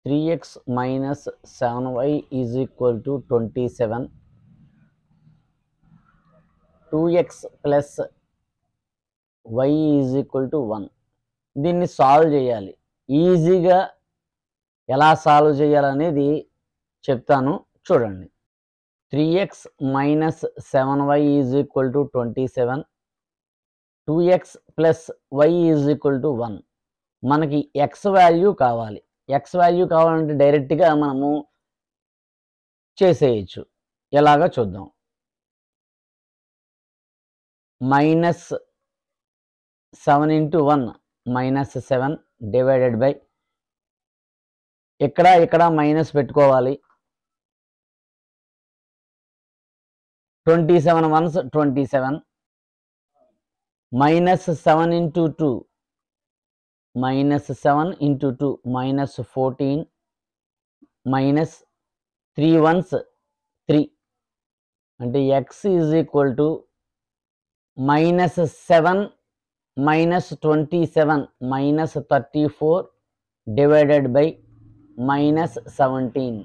3x minus 7y is equal to 27. 2x plus y is equal to 1. దీన్ని solve చేయాలి. ఈజీగా ఎలా solve చేయాలనేది చెప్తాను చూడండి. 3x minus 7y is equal to 27. 2x plus y is equal to 1. మనకి x value కావాలి. x value కావాలంటే డైరెక్ట్గా మనము చేసేయచ్చు. ఎలాగా చూద్దాం. Minus 7 into 1 minus 7 divided by ఇక్కడ మైనస్ పెట్టుకోవాలి. 27 ones 27 minus 7 into 2 minus 7 into 2 minus 14 minus 3 ones 3 అంటే x is equal to minus 7 minus 27 minus 34 divided by minus 17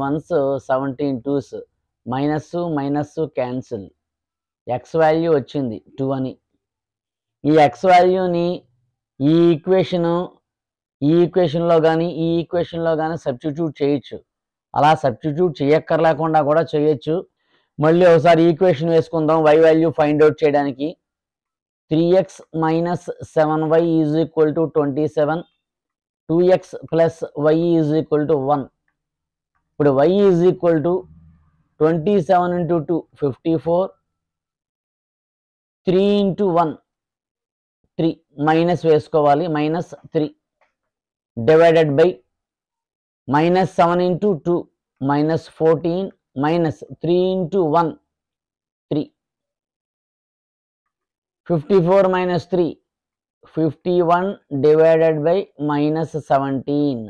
ones 17 twos minus minus cancel. X value వచ్చింది 2 అని. ఈ X వాల్యూని ఈ ఈక్వేషన్లో కానీ ఈ ఈక్వేషన్లో కానీ సబ్స్టిట్యూట్ చేయొచ్చు. అలా సబ్స్టిట్యూట్ చేయక్కర్లేకుండా కూడా చేయొచ్చు. మళ్ళీ ఒకసారి ఈక్వేషన్ వేసుకుందాం y వాల్యూ ఫైండ్ అవుట్ చేయడానికి. 3x minus 7y is equal to 27. 2x plus y is equal to 1. ఇప్పుడు y is equal to 27 into 2 54. 3 into 1 3 minus వేసుకోవాలి. Minus 3 divided by minus 7 into 2 minus 14 minus 3 into 1 3. 54 minus 3 51 divided by minus 17.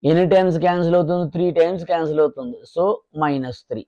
ఎన్ని times cancel అవుతుంది? 3 times cancel అవుతుంది. So minus 3.